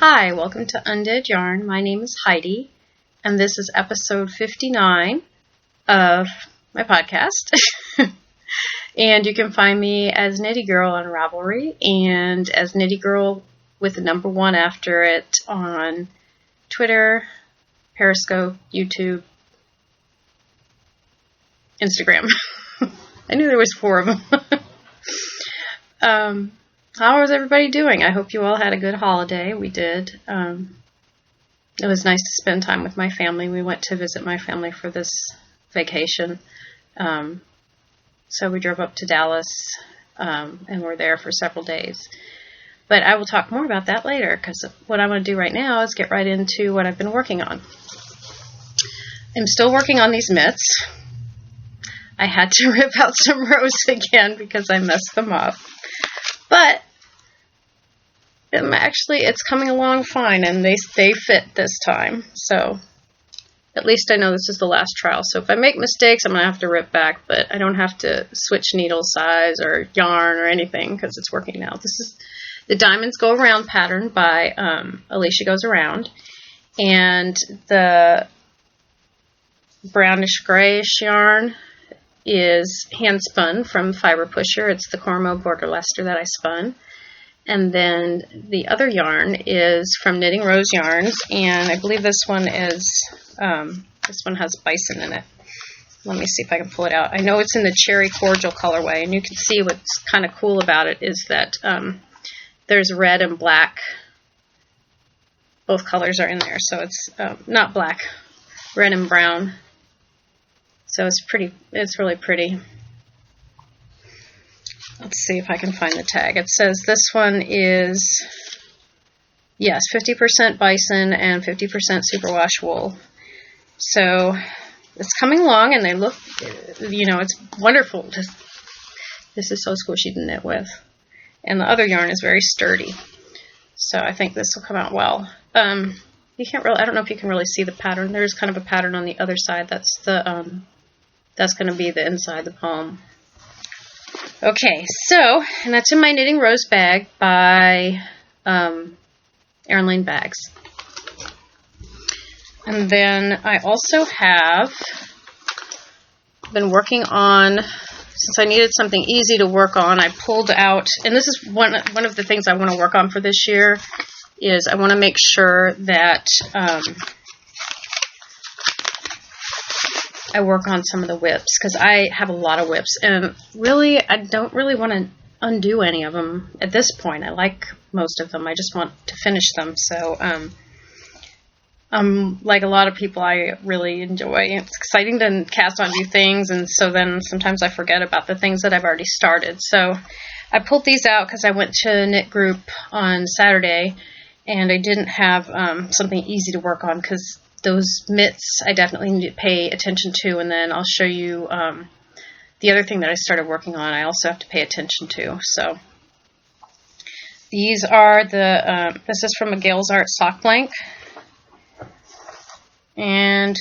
Hi, welcome to Undead Yarn. My name is Heidi, and this is episode 59 of my podcast. And you can find me as Knitty Girl on Ravelry and as Knitty Girl with the number 1 after it on Twitter, Periscope, YouTube, Instagram. I knew there was 4 of them. How is everybody doing? I hope you all had a good holiday. We did. It was nice to spend time with my family. We went to visit my family for this vacation. So we drove up to Dallas and were there for several days. But I will talk more about that later because what I want to do right now is get right into what I've been working on. I'm still working on these mitts. I had to rip out some rows again because I messed them up. But it's coming along fine, and they fit this time. So at least I know this is the last trial. So if I make mistakes, I'm going to have to rip back, but I don't have to switch needle size or yarn or anything because it's working now. This is the Diamonds Go Around pattern by Alicia Goes Around, and the brownish grayish yarn is hand spun from Fiber Pusher. It's the Cormo Border Leicester that I spun. And then the other yarn is from Knitting Rose Yarns, and I believe this one has bison in it. Let me see if I can pull it out. I know it's in the Cherry Cordial colorway, and you can see what's kind of cool about it is that there's red and black. Both colors are in there, so it's not black, red and brown. So it's pretty. It's really pretty. Let's see if I can find the tag. It says this one is, yes, 50% bison and 50% superwash wool. So it's coming along, and they look, it's wonderful. This is so squishy to knit with. And the other yarn is very sturdy. So I think this will come out well. You can't really, I don't know if you can really see the pattern. There's kind of a pattern on the other side. That's the, that's going to be the inside, the palm. Okay, so, and that's in my Knitting Rose bag by Erin Lane Bags. And then I also have been working on, since I needed something easy to work on, I pulled out, and this is one of the things I want to work on for this year, is I want to make sure that I work on some of the whips, because I have a lot of whips, and really, I don't really want to undo any of them at this point. I like most of them. I just want to finish them. So, like a lot of people, I really enjoy. It's exciting to cast on new things, and so then sometimes I forget about the things that I've already started. So I pulled these out because I went to Knit Group on Saturday, and I didn't have something easy to work on because those mitts I definitely need to pay attention to, and then I'll show you the other thing that I started working on I also have to pay attention to. So these are the, this is from a Gales Art sock blank, and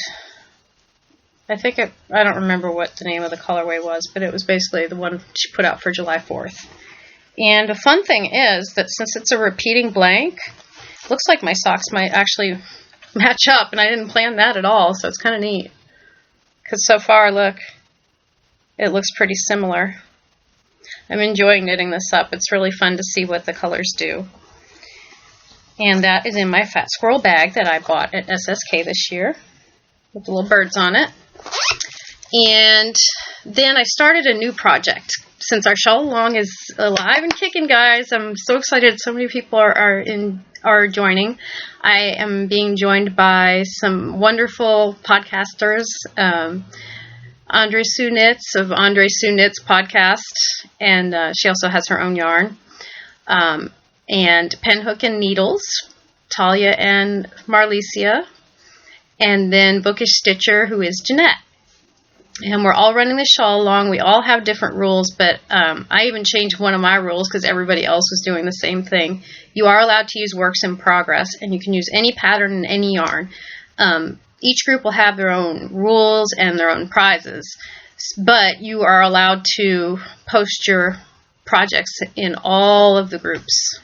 I think I don't remember what the name of the colorway was, but it was basically the one she put out for July 4th. And the fun thing is that since it's a repeating blank, it looks like my socks might actually match up, and I didn't plan that at all, so it's kind of neat. Because so far, look, it looks pretty similar. I'm enjoying knitting this up. It's really fun to see what the colors do. And that is in my Fat Squirrel bag that I bought at SSK this year, with the little birds on it. And then I started a new project. Since our shawl along is alive and kicking, guys, I'm so excited. So many people are joining. I am being joined by some wonderful podcasters. Andre Sue Knits of Andre Sue Knits podcast, and she also has her own yarn. And Penhook and Needles, Talia and Marlicia, and then Bookish Stitcher, who is Jeanette. And we're all running the shawl along. We all have different rules, but I even changed one of my rules because everybody else was doing the same thing. You are allowed to use works in progress, and you can use any pattern and any yarn. Each group will have their own rules and their own prizes, but you are allowed to post your projects in all of the groups.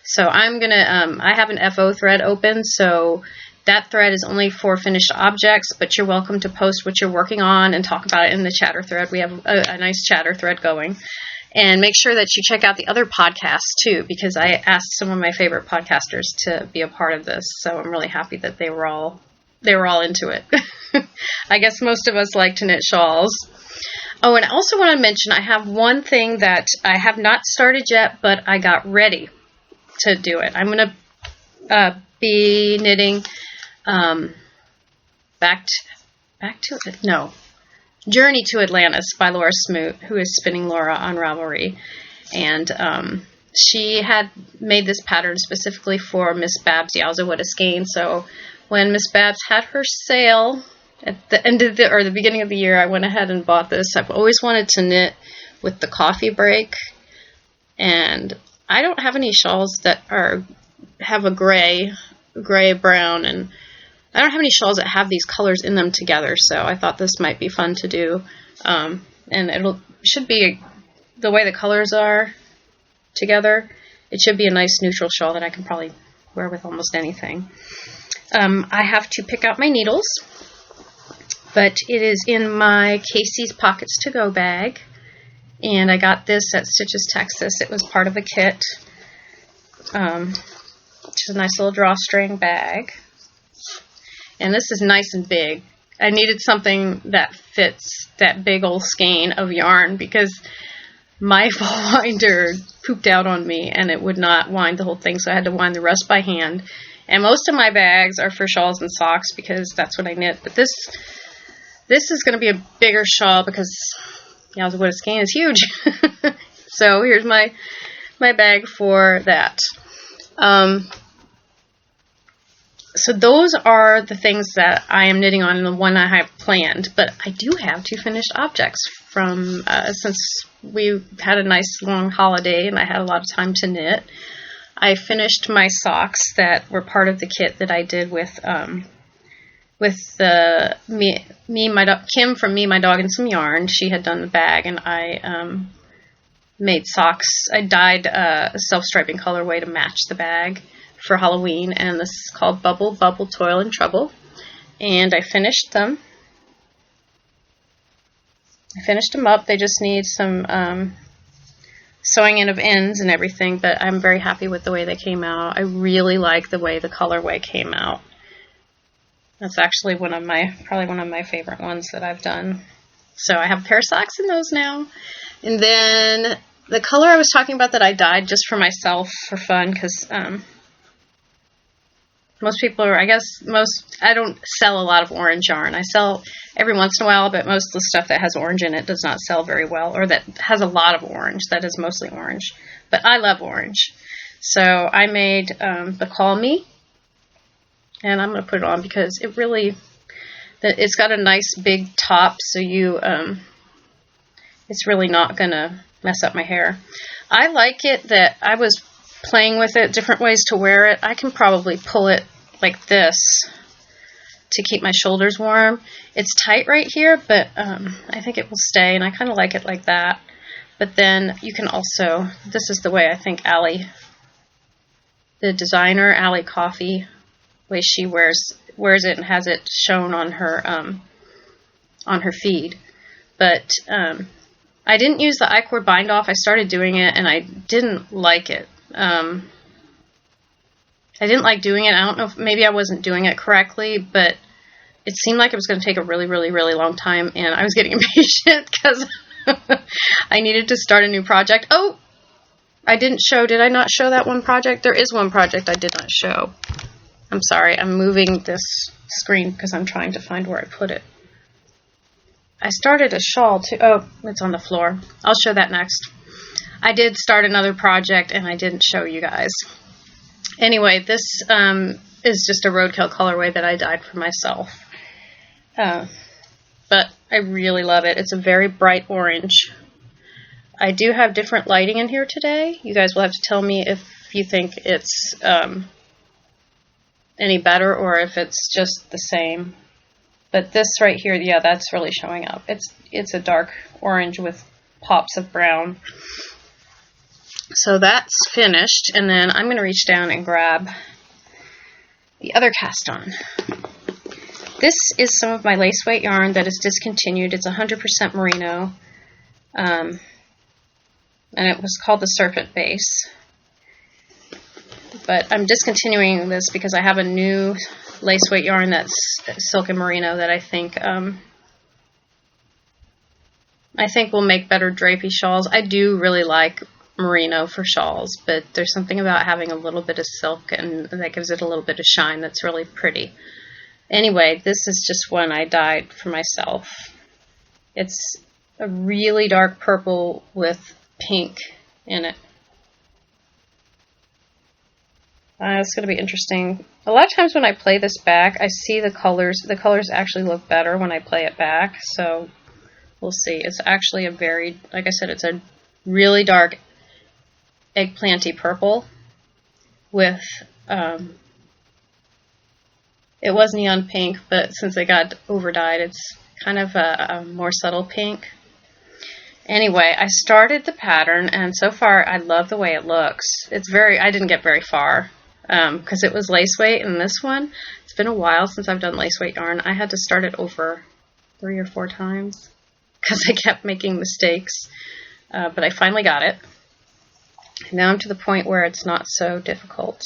So I'm going to, I have an FO thread open, so that thread is only for finished objects, but you're welcome to post what you're working on and talk about it in the chatter thread. We have a nice chatter thread going. And make sure that you check out the other podcasts too, because I asked some of my favorite podcasters to be a part of this. So I'm really happy that they were all into it. I guess most of us like to knit shawls. Oh, and I also want to mention I have one thing that I have not started yet, but I got ready to do it. I'm going to be knitting Journey to Atlantis by Laura Smoot, who is spinning Laura on Ravelry. And she had made this pattern specifically for Miss Babs Yowza Skein. So when Miss Babs had her sale at the end of the beginning of the year, I went ahead and bought this. I've always wanted to knit with the coffee break, and I don't have any shawls that have a gray brown, and I don't have any shawls that have these colors in them together, so I thought this might be fun to do. And should be, the way the colors are together, it should be a nice neutral shawl that I can probably wear with almost anything. I have to pick out my needles, but it is in my Casey's Pockets to Go bag, and I got this at Stitches, Texas. It was part of a kit. It's a nice little drawstring bag. And this is nice and big. I needed something that fits that big old skein of yarn because my winder pooped out on me and it would not wind the whole thing, so I had to wind the rest by hand. And most of my bags are for shawls and socks because that's what I knit. But this is going to be a bigger shawl because Yowza Skein is huge. So here's my bag for that. So those are the things that I am knitting on and the one I have planned. But I do have 2 finished objects from, since we had a nice long holiday and I had a lot of time to knit. I finished my socks that were part of the kit that I did with Kim from Me, My Dog, and Some Yarn. She had done the bag, and I made socks. I dyed a self-striping colorway to match the bag for Halloween, and this is called Bubble, Bubble, Toil, and Trouble. And I finished them. Up. They just need some sewing in of ends and everything, but I'm very happy with the way they came out. I really like the way the colorway came out. That's actually probably one of my favorite ones that I've done. So I have a pair of socks in those now. And then the color I was talking about that I dyed just for myself for fun, because most people are, I don't sell a lot of orange yarn. I sell every once in a while, but most of the stuff that has orange in it does not sell very well, or that has a lot of orange. That is mostly orange. But I love orange. So I made the Call Me, and I'm going to put it on because it's got a nice big top, so it's really not going to mess up my hair. I like it that I was playing with it, different ways to wear it. I can probably pull it like this to keep my shoulders warm. It's tight right here, but I think it will stay, and I kind of like it like that. But then you can also, this is the way I think Allie, the designer, Allie Coffee, way she wears it and has it shown on her feed. But I didn't use the I-cord bind off. I started doing it, and I didn't like it. I didn't like doing it. I don't know if maybe I wasn't doing it correctly, but it seemed like it was going to take a really, really, really long time, and I was getting impatient because I needed to start a new project. Oh, did I not show that one project? There is one project I did not show. I'm sorry, I'm moving this screen because I'm trying to find where I put it. I started a shawl too. Oh, it's on the floor. I'll show that next. I did start another project and I didn't show you guys. Anyway, this is just a roadkill colorway that I dyed for myself. But I really love it. It's a very bright orange. I do have different lighting in here today. You guys will have to tell me if you think it's any better or if it's just the same. But this right here, yeah, that's really showing up. It's a dark orange with pops of brown. So that's finished, and then I'm going to reach down and grab the other cast on. This is some of my lace weight yarn that is discontinued. It's 100% merino, and it was called the Serpent Base. But I'm discontinuing this because I have a new lace weight yarn that's silk and merino that I think will make better drapey shawls. I do really like merino for shawls, but there's something about having a little bit of silk and that gives it a little bit of shine that's really pretty. Anyway, this is just one I dyed for myself. It's a really dark purple with pink in it. It's going to be interesting. A lot of times when I play this back, I see the colors. The colors actually look better when I play it back, so we'll see. It's actually a very, like I said, it's a really dark eggplanty purple with, it was neon pink, but since it got overdyed, it's kind of a more subtle pink. Anyway, I started the pattern, and so far I love the way it looks. I didn't get very far, because it was lace weight, and this one, it's been a while since I've done lace weight yarn. I had to start it over 3 or 4 times, because I kept making mistakes, but I finally got it. Now I'm to the point where it's not so difficult.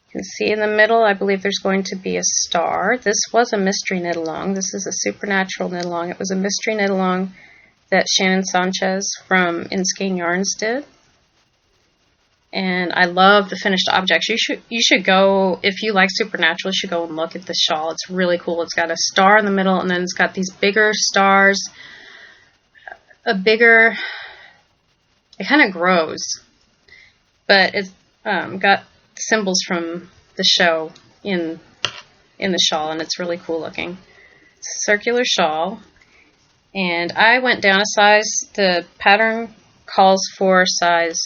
You can see in the middle, I believe there's going to be a star. This was a mystery knit-along. This is a supernatural knit-along. It was a mystery knit-along that Shannon Sanchez from In Skein Yarns did. And I love the finished objects. You should go, if you like supernatural, you should go and look at the shawl. It's really cool. It's got a star in the middle, and then it's got these bigger stars. It kind of grows, but it's got symbols from the show in the shawl, and it's really cool looking. It's a circular shawl, and I went down a size. The pattern calls for size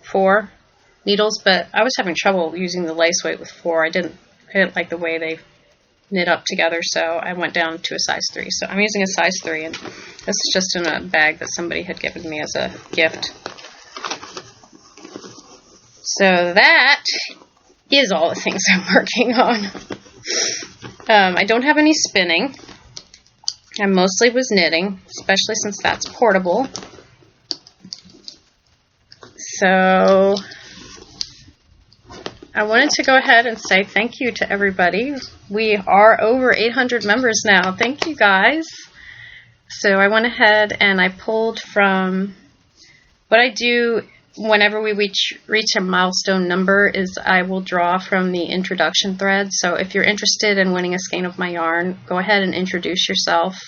4 needles, but I was having trouble using the lace weight with 4. I didn't like the way they knit up together, so I went down to a size 3. So I'm using a size 3, and this is just in a bag that somebody had given me as a gift. So that is all the things I'm working on. I don't have any spinning. I mostly was knitting, especially since that's portable. So I wanted to go ahead and say thank you to everybody. We are over 800 members now. Thank you, guys. So I went ahead and I pulled from what I do whenever we reach a milestone number is I will draw from the introduction thread. So if you're interested in winning a skein of my yarn, go ahead and introduce yourself.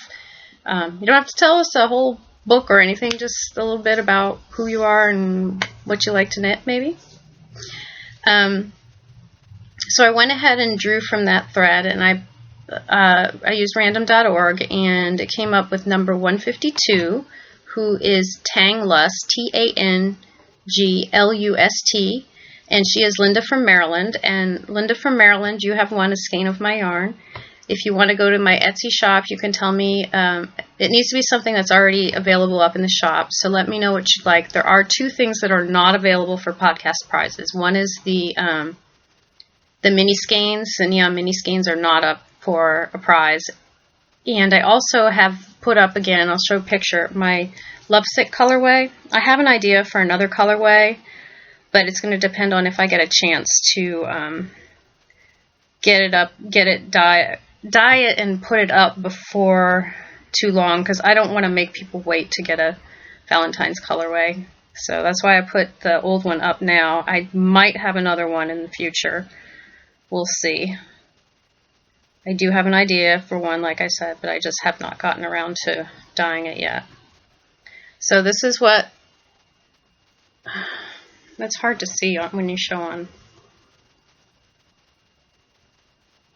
You don't have to tell us a whole book or anything, just a little bit about who you are and what you like to knit, maybe. So I went ahead and drew from that thread, and I used random.org, and it came up with number 152, who is Tanglust, Tanglust, and she is Linda from Maryland. And Linda from Maryland, you have won a skein of my yarn. If you want to go to my Etsy shop, you can tell me. It needs to be something that's already available up in the shop, so let me know what you'd like. There are 2 things that are not available for podcast prizes. One is the mini skeins. The neon mini skeins are not up for a prize. And I also have put up, again, I'll show a picture, my Lovesick colorway. I have an idea for another colorway, but it's going to depend on if I get a chance to dye it and put it up before too long, because I don't want to make people wait to get a Valentine's colorway. So that's why I put the old one up now. I might have another one in the future. We'll see. I do have an idea for one, like I said, but I just have not gotten around to dyeing it yet. So this is what, that's hard to see when you show on.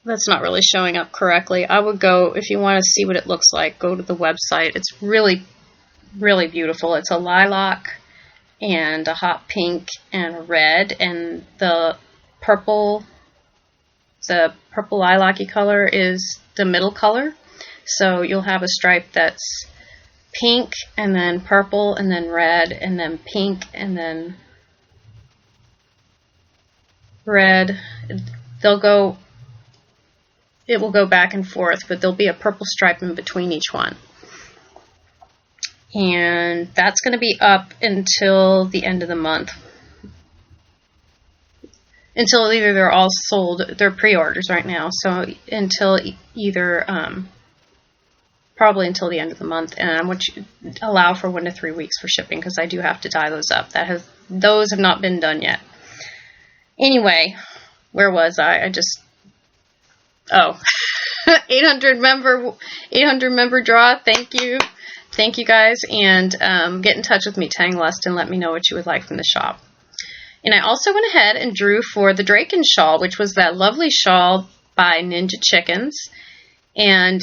That's not really showing up correctly. I would go, if you want to see what it looks like, go to the website. It's really, really beautiful. It's a lilac and a hot pink and a red, and the purple lilac-y color is the middle color. So you'll have a stripe that's pink, and then purple, and then red, and then pink, and then red. It will go back and forth, but there'll be a purple stripe in between each one. And that's going to be up until the end of the month. Until either they're all sold, they're pre-orders right now, so until either, probably until the end of the month, and I want you to allow for 1 to 3 weeks for shipping, because I do have to dye those up. Those have not been done yet. Anyway, where was I? 800 member draw. Thank you guys, and get in touch with me, Tanglust, and let me know what you would like from the shop. And I also went ahead and drew for the Draken shawl, which was that lovely shawl by Ninja Chickens. And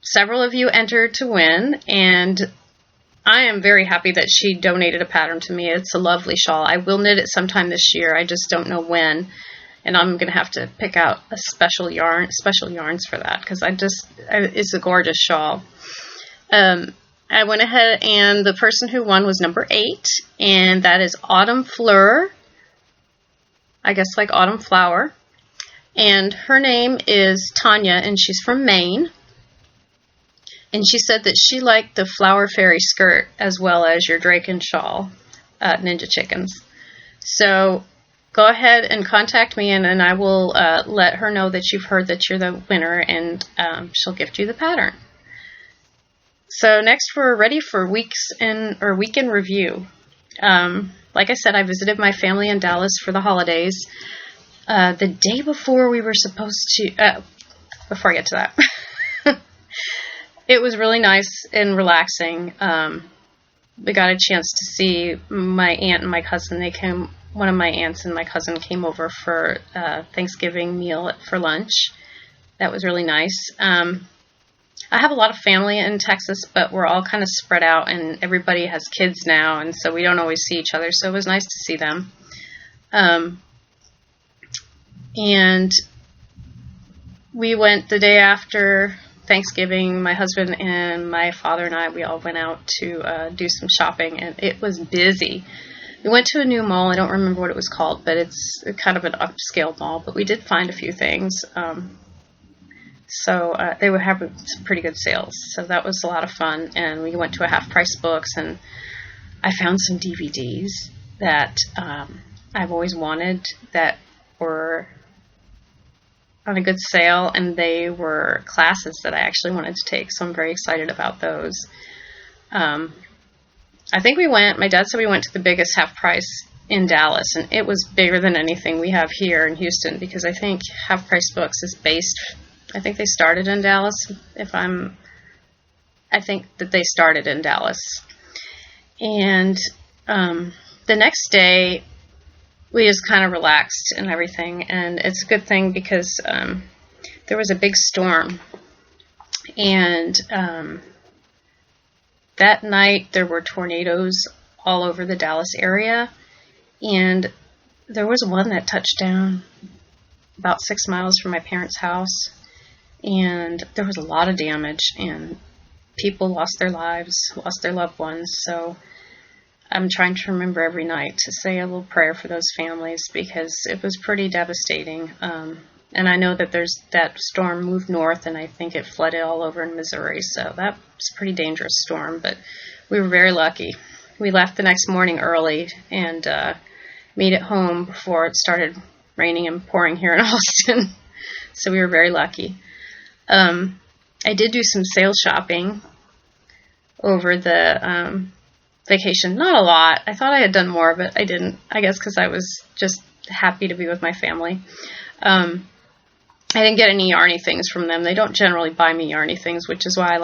several of you entered to win, and I am very happy that she donated a pattern to me. It's a lovely shawl. I will knit it sometime this year. I just don't know when. And I'm going to have to pick out a special yarns for that, because it's a gorgeous shawl. I went ahead, and the person who won was number 8, and that is Autumn Fleur. I guess like autumn flower. And her name is Tanya, and she's from Maine. And she said that she liked the Flower Fairy skirt as well as your Draken shawl, Ninja Chickens. So go ahead and contact me, and then I will let her know that you've heard that you're the winner, and she'll gift you the pattern. So next, we're ready for weekend review. Like I said, I visited my family in Dallas for the holidays. The day before we were supposed to, before I get to that, it was really nice and relaxing. We got a chance to see my aunt and my cousin. One of my aunts and my cousin came over for Thanksgiving meal for lunch. That was really nice. I have a lot of family in Texas, but we're all kind of spread out, and everybody has kids now, and so we don't always see each other, so it was nice to see them. And we went the day after Thanksgiving. My husband and my father and I, we all went out to do some shopping, and it was busy. We went to a new mall. I don't remember what it was called, but it's kind of an upscale mall, but we did find a few things. So they were having some pretty good sales. So that was a lot of fun. And we went to a half-price books, and I found some DVDs that I've always wanted that were on a good sale, and they were classes that I actually wanted to take. So I'm very excited about those. I think my dad said we went to the biggest half-price in Dallas, and it was bigger than anything we have here in Houston, because I think half-price books is based... I think they started in Dallas, I think that they started in Dallas. And the next day, we just kind of relaxed and everything, and it's a good thing because there was a big storm, and that night there were tornadoes all over the Dallas area, and there was one that touched down about 6 miles from my parents' house. And there was a lot of damage, and people lost their lives, lost their loved ones. So I'm trying to remember every night to say a little prayer for those families, because it was pretty devastating. And I know that that storm moved north, and I think it flooded all over in Missouri. So that was a pretty dangerous storm, but we were very lucky. We left the next morning early and made it home before it started raining and pouring here in Austin. So we were very lucky. I did do some sales shopping over the vacation. Not a lot. I thought I had done more, but I didn't. I guess because I was just happy to be with my family. I didn't get any yarny things from them. They don't generally buy me yarny things, which is why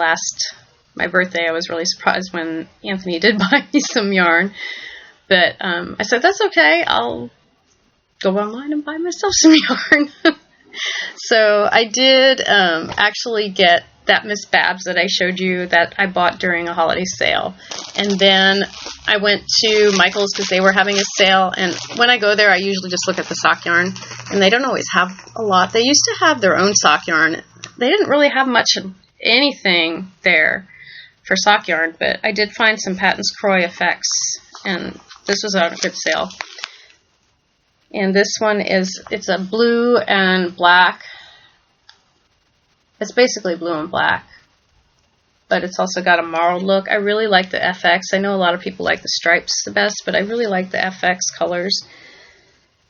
my birthday, I was really surprised when Anthony did buy me some yarn. But I said, that's okay. I'll go online and buy myself some yarn. So I did actually get that Miss Babs that I showed you that I bought during a holiday sale. And then I went to Michael's because they were having a sale. And when I go there, I usually just look at the sock yarn. And they don't always have a lot. They used to have their own sock yarn. They didn't really have much of anything there for sock yarn, but I did find some Patton's Croix effects, and this was on a good sale. And this one it's a blue and black. It's basically blue and black, but it's also got a marled look. I really like the FX. I know a lot of people like the stripes the best, but I really like the FX colors.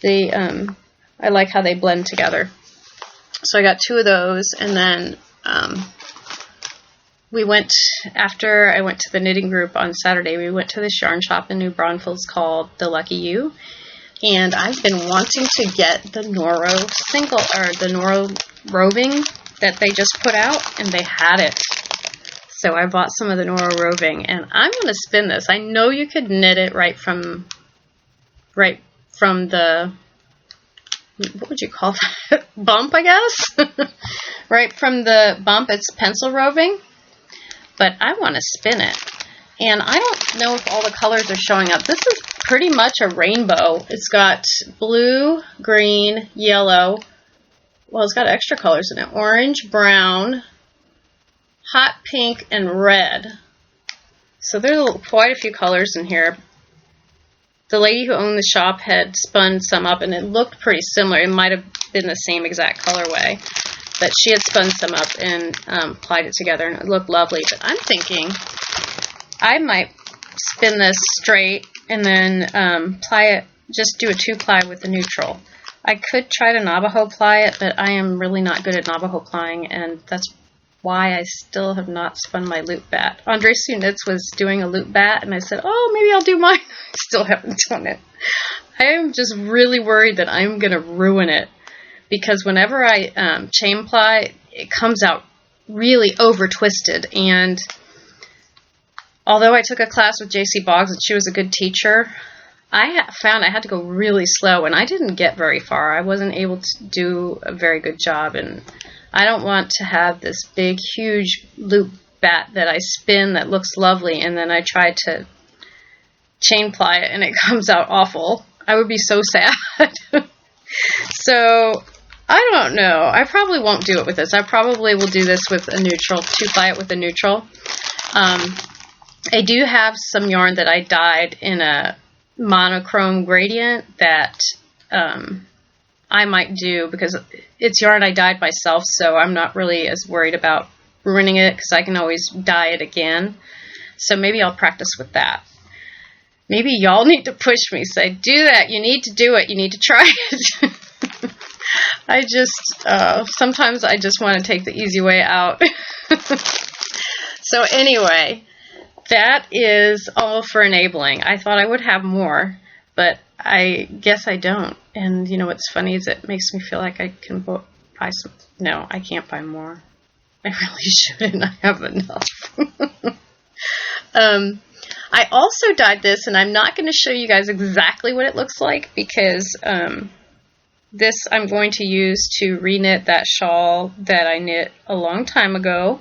I like how they blend together. So I got 2 of those, and then after I went to the knitting group on Saturday, we went to this yarn shop in New Braunfels called The Lucky You, and I've been wanting to get the Noro the Noro roving that they just put out, and they had it. So I bought some of the Noro roving, and I'm going to spin this. I know you could knit it right from the, what would you call that? Bump, I guess? Right from the bump, it's pencil roving, but I want to spin it. And I don't know if all the colors are showing up. This is pretty much a rainbow. It's got blue, green, yellow. Well, it's got extra colors in it. Orange, brown, hot pink, and red. So there's quite a few colors in here. The lady who owned the shop had spun some up, and it looked pretty similar. It might have been the same exact colorway, but she had spun some up and plied it together, and it looked lovely. But I'm thinking I might spin this straight and then ply it, just do a 2-ply with the neutral. I could try to Navajo ply it, but I am really not good at Navajo plying, and that's why I still have not spun my loop bat. Andre Sue Knits was doing a loop bat, and I said, oh, maybe I'll do mine. I still haven't done it. I am just really worried that I'm going to ruin it, because whenever I chain ply, it comes out really over-twisted, and although I took a class with J.C. Boggs, and she was a good teacher, I found I had to go really slow, and I didn't get very far. I wasn't able to do a very good job, and I don't want to have this big, huge loop bat that I spin that looks lovely, and then I try to chain ply it, and it comes out awful. I would be so sad. So, I don't know. I probably won't do it with this. I probably will do this with a neutral, 2-ply it with a neutral. I do have some yarn that I dyed in a monochrome gradient that I might do, because it's yarn I dyed myself, so I'm not really as worried about ruining it, because I can always dye it again. So maybe I'll practice with that. Maybe y'all need to push me, say, do that, you need to do it, you need to try it. I just, sometimes I just want to take the easy way out. So anyway, that is all for enabling. I thought I would have more, but I guess I don't. And you know what's funny is it makes me feel like I can buy some. No, I can't buy more. I really shouldn't. I have enough. I also dyed this, and I'm not going to show you guys exactly what it looks like, because this I'm going to use to reknit that shawl that I knit a long time ago.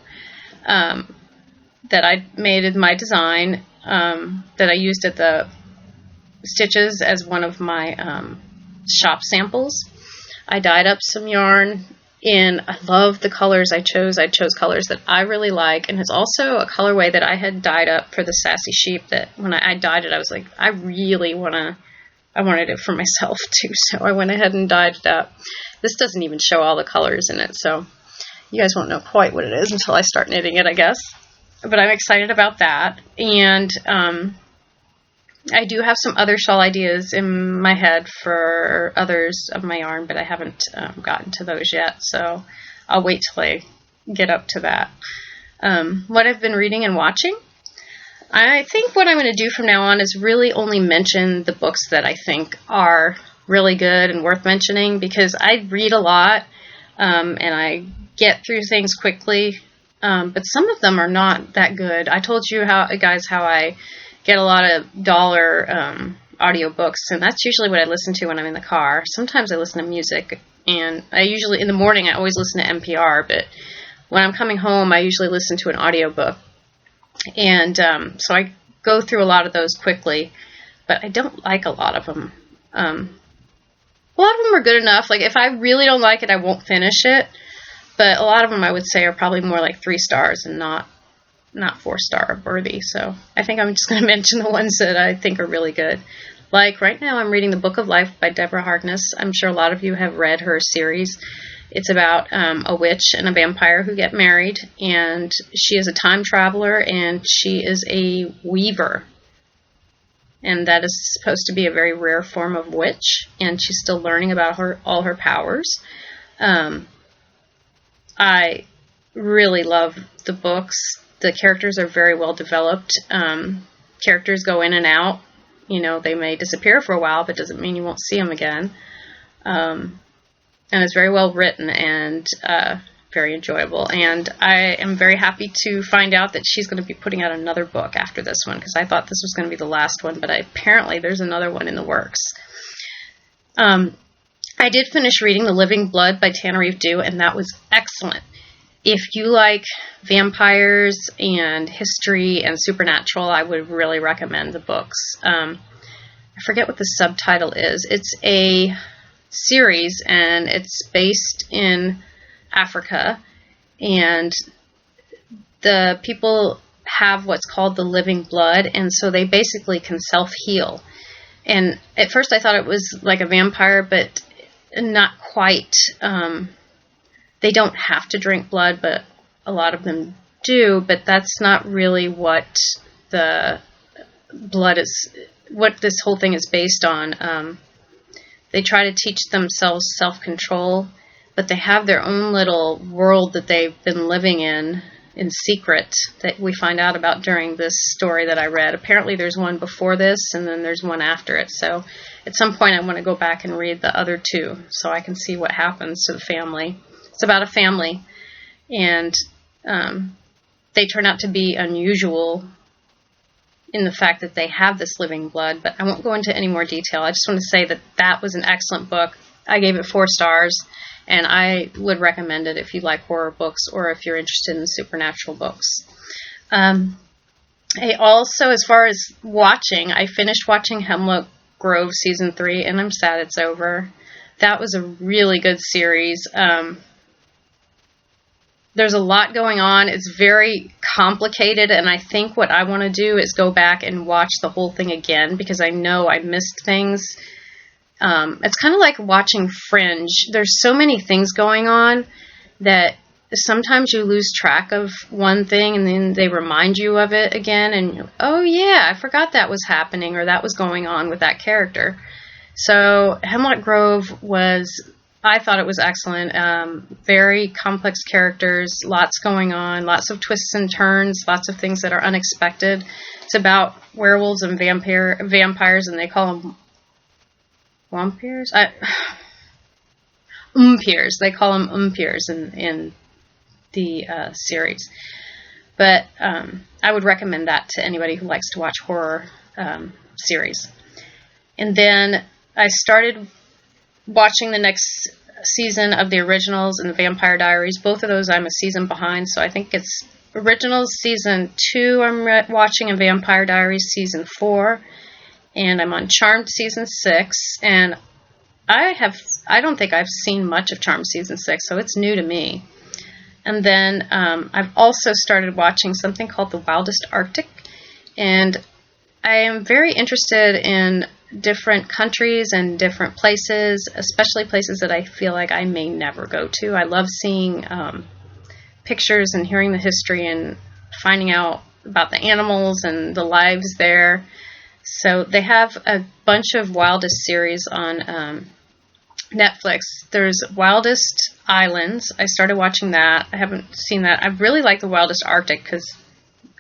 That I made in my design, that I used at the stitches as one of my shop samples. I dyed up some yarn, and I love the colors I chose. I chose colors that I really like, and it's also a colorway that I had dyed up for the Sassy Sheep, that when I dyed it, I was like, I wanted it for myself too, so I went ahead and dyed it up. This doesn't even show all the colors in it, so you guys won't know quite what it is until I start knitting it, I guess. But I'm excited about that, and I do have some other shawl ideas in my head for others of my yarn, but I haven't gotten to those yet, so I'll wait till I get up to that. What I've been reading and watching, I think what I'm going to do from now on is really only mention the books that I think are really good and worth mentioning, because I read a lot, and I get through things quickly. But some of them are not that good. I told you guys how I get a lot of dollar audiobooks, and that's usually what I listen to when I'm in the car. Sometimes I listen to music, and I usually, in the morning, I always listen to NPR, but when I'm coming home, I usually listen to an audiobook. And so I go through a lot of those quickly, but I don't like a lot of them. A lot of them are good enough. Like, if I really don't like it, I won't finish it. But a lot of them, I would say, are probably more like 3 stars and not not 4-star worthy. So I think I'm just going to mention the ones that I think are really good. Like right now I'm reading The Book of Life by Deborah Harkness. I'm sure a lot of you have read her series. It's about a witch and a vampire who get married, and she is a time traveler, and she is a weaver. And that is supposed to be a very rare form of witch, and she's still learning about all her powers. I really love the books. The characters are very well developed. Characters go in and out. You know, they may disappear for a while, but doesn't mean you won't see them again. And it's very well written and very enjoyable. And I am very happy to find out that she's going to be putting out another book after this one, because I thought this was going to be the last one, but apparently there's another one in the works. I did finish reading The Living Blood by Tannereve Due, and that was excellent. If you like vampires and history and supernatural, I would really recommend the books. I forget what the subtitle is. It's a series, and it's based in Africa, and the people have what's called the living blood, and so they basically can self-heal. And at first I thought it was like a vampire, but not quite. They don't have to drink blood, but a lot of them do, but that's not really what the blood is, what this whole thing is based on. They try to teach themselves self-control, but they have their own little world that they've been living in secret, that we find out about during this story that I read. Apparently there's one before this, and then there's one after it. So at some point I want to go back and read the other two so I can see what happens to the family. It's about a family, and they turn out to be unusual in the fact that they have this living blood, but I won't go into any more detail. I just want to say that that was an excellent book. I gave it 4 stars, and I would recommend it if you like horror books or if you're interested in supernatural books. I also, as far as watching, I finished watching Hemlock Grove Season 3, and I'm sad it's over. That was a really good series. There's a lot going on. It's very complicated, and I think what I want to do is go back and watch the whole thing again, because I know I missed things. It's kind of like watching Fringe. There's so many things going on that sometimes you lose track of one thing, and then they remind you of it again, and oh yeah, I forgot that was happening, or that was going on with that character. So Hemlock Grove I thought it was excellent. Very complex characters, lots going on, lots of twists and turns, lots of things that are unexpected. It's about werewolves and vampires, and they call them Wampirs? Umpirs. They call them Umpirs in the series. But I would recommend that to anybody who likes to watch horror series. And then I started watching the next season of the originals and the Vampire Diaries. Both of those I'm a season behind, so I think it's Originals Season 2 I'm watching, and Vampire Diaries Season 4. And I'm on Charmed Season 6, and I don't think I've seen much of Charmed Season 6, so it's new to me. And then I've also started watching something called The Wildest Arctic, and I am very interested in different countries and different places, especially places that I feel like I may never go to. I love seeing pictures and hearing the history and finding out about the animals and the lives there. So they have a bunch of Wildest series on Netflix. There's Wildest Islands. I started watching that. I haven't seen that. I really like The Wildest Arctic because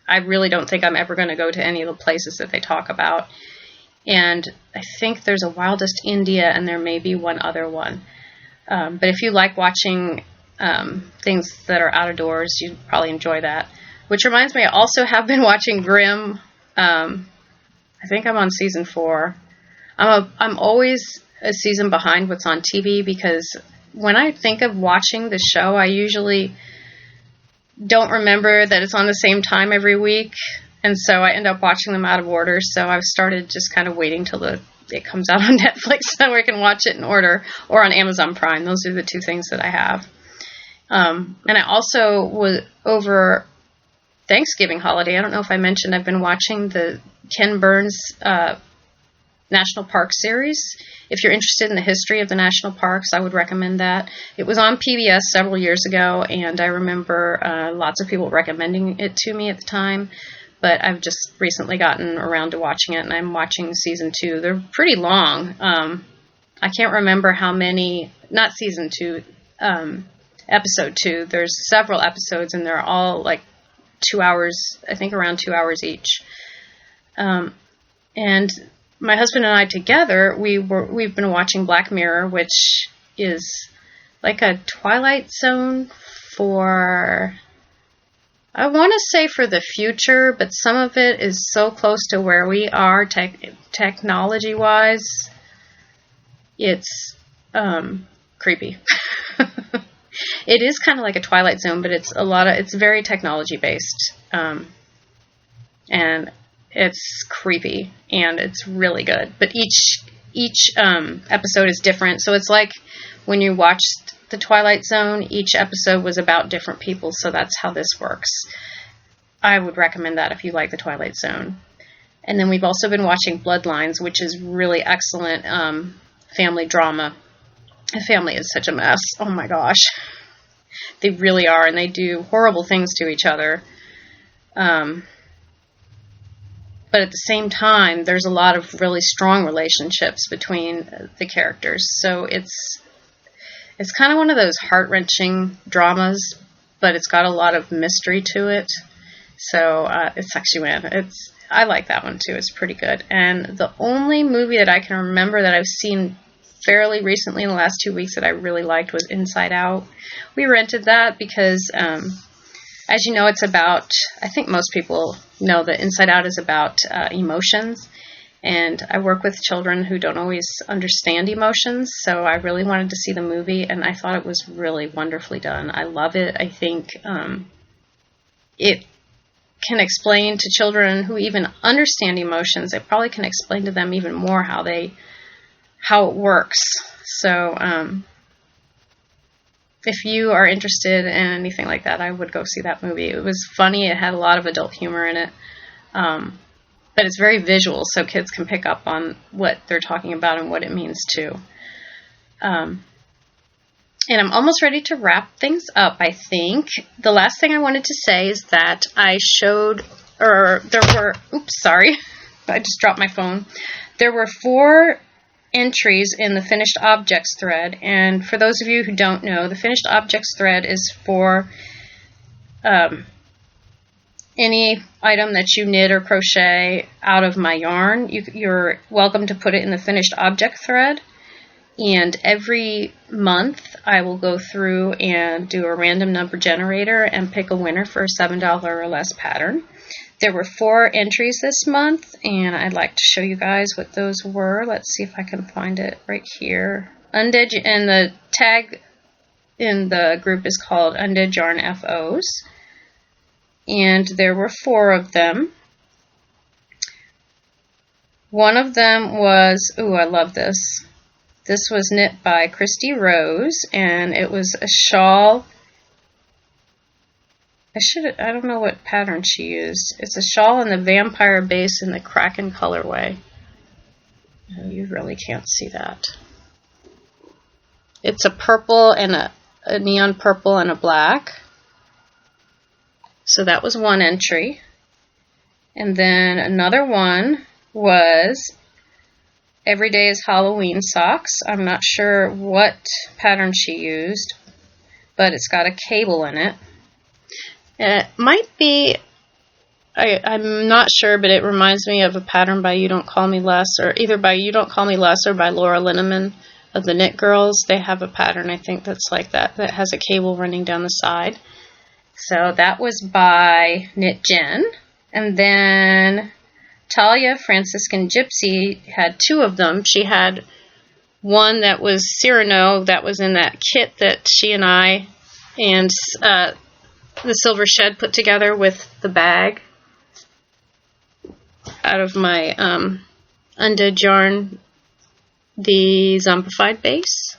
I really don't think I'm ever going to go to any of the places that they talk about. And I think there's a Wildest India, and there may be one other one. But if you like watching things that are out of doors, you'd probably enjoy that. Which reminds me, I also have been watching Grimm. I think I'm on season 4. I'm always a season behind what's on TV, because when I think of watching the show, I usually don't remember that it's on the same time every week. And so I end up watching them out of order. So I've started just kind of waiting till it comes out on Netflix so I can watch it in order, or on Amazon Prime. Those are the two things that I have. And I also was over Thanksgiving holiday. I don't know if I mentioned I've been watching the Ken Burns National Park series. If you're interested in the history of the national parks, I would recommend that. It was on PBS several years ago, and I remember lots of people recommending it to me at the time, but I've just recently gotten around to watching it, and I'm watching season 2. They're pretty long. I can't remember how many, not season 2, episode 2. There's several episodes, and they're all like 2 hours, I think around 2 hours each. And my husband and I together, we've been watching Black Mirror, which is like a Twilight Zone for, I want to say for the future, but some of it is so close to where we are technology-wise. It's creepy. It is kind of like a Twilight Zone, but it's very technology-based. And it's creepy, and it's really good. But each episode is different. So it's like when you watched The Twilight Zone, each episode was about different people. So that's how this works. I would recommend that if you like The Twilight Zone. And then we've also been watching Bloodlines, which is really excellent family drama. The family is such a mess. Oh my gosh. They really are, and they do horrible things to each other. But at the same time, there's a lot of really strong relationships between the characters. So it's kind of one of those heart-wrenching dramas, but it's got a lot of mystery to it. So it's actually, I like that one too. It's pretty good. And the only movie that I can remember that I've seen fairly recently in the last 2 weeks that I really liked was Inside Out. We rented that because, as you know, it's about, I think most people know that Inside Out is about emotions. And I work with children who don't always understand emotions, so I really wanted to see the movie, and I thought it was really wonderfully done. I love it. I think it can explain to children who even understand emotions, it probably can explain to them even more how it works. So if you are interested in anything like that, I would go see that movie. It was funny. It had a lot of adult humor in it. But it's very visual, so kids can pick up on what they're talking about and what it means too. And I'm almost ready to wrap things up, I think. The last thing I wanted to say is that I just dropped my phone. There were 4 entries in the finished objects thread, and for those of you who don't know, the finished objects thread is for any item that you knit or crochet out of my yarn. You're welcome to put it in the finished object thread, and every month I will go through and do a random number generator and pick a winner for a $7 or less pattern. There were 4 entries this month, and I'd like to show you guys what those were. Let's see if I can find it right here. Undead, and the tag in the group is called Undead Yarn FOs. And there were 4 of them. One of them was, ooh, I love this. This was knit by Christy Rose, and it was a shawl. I don't know what pattern she used. It's a shawl in the vampire base in the Kraken colorway. Oh, you really can't see that. It's a purple and a neon purple and a black. So that was one entry. And then another one was Every Day is Halloween Socks. I'm not sure what pattern she used, but it's got a cable in it. And it might be, I'm not sure, but it reminds me of a pattern by You Don't Call Me Less, or either by You Don't Call Me Less or by Laura Linneman of the Knit Girls. They have a pattern, I think, that's like that has a cable running down the side. So that was by Knit Jen. And then Talia Franciscan Gypsy had 2 of them. She had one that was Cyrano, that was in that kit that she and I and the Silver Shed put together with the bag out of my Undead yarn, the Zombified base.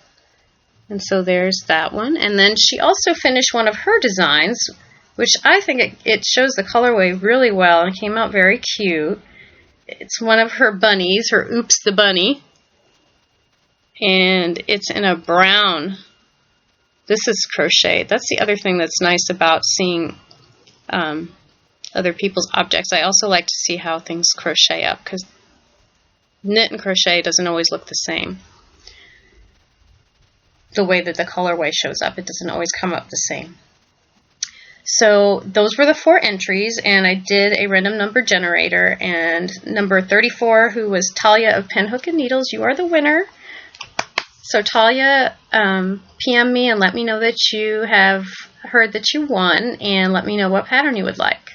And so there's that one. And then she also finished one of her designs which I think it shows the colorway really well and came out very cute. It's one of her bunnies, her Oops the Bunny, and it's in a brown. This is crochet. That's the other thing that's nice about seeing other people's objects. I also like to see how things crochet up, because knit and crochet doesn't always look the same. The way that the colorway shows up, it doesn't always come up the same. So those were the 4 entries, and I did a random number generator, and number 34, who was Talia of Pen, Hook, and Needles, you are the winner. So Talia, PM me and let me know that you have heard that you won, and let me know what pattern you would like.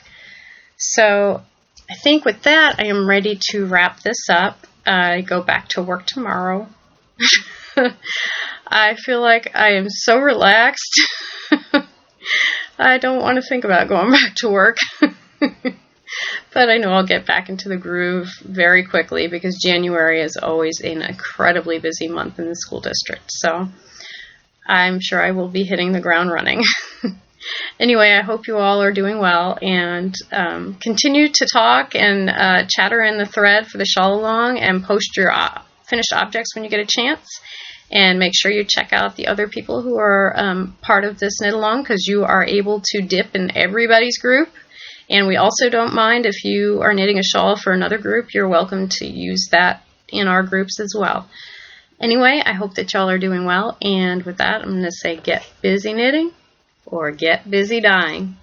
So I think with that, I am ready to wrap this up. I go back to work tomorrow. I feel like I am so relaxed. I don't want to think about going back to work. But I know I'll get back into the groove very quickly, because January is always an incredibly busy month in the school district. So I'm sure I will be hitting the ground running. Anyway, I hope you all are doing well, and continue to talk and chatter in the thread for the shawl along, and post your finished objects when you get a chance. And make sure you check out the other people who are part of this knit along, because you are able to dip in everybody's group. And we also don't mind if you are knitting a shawl for another group. You're welcome to use that in our groups as well. Anyway, I hope that y'all are doing well. And with that, I'm going to say get busy knitting or get busy dyeing.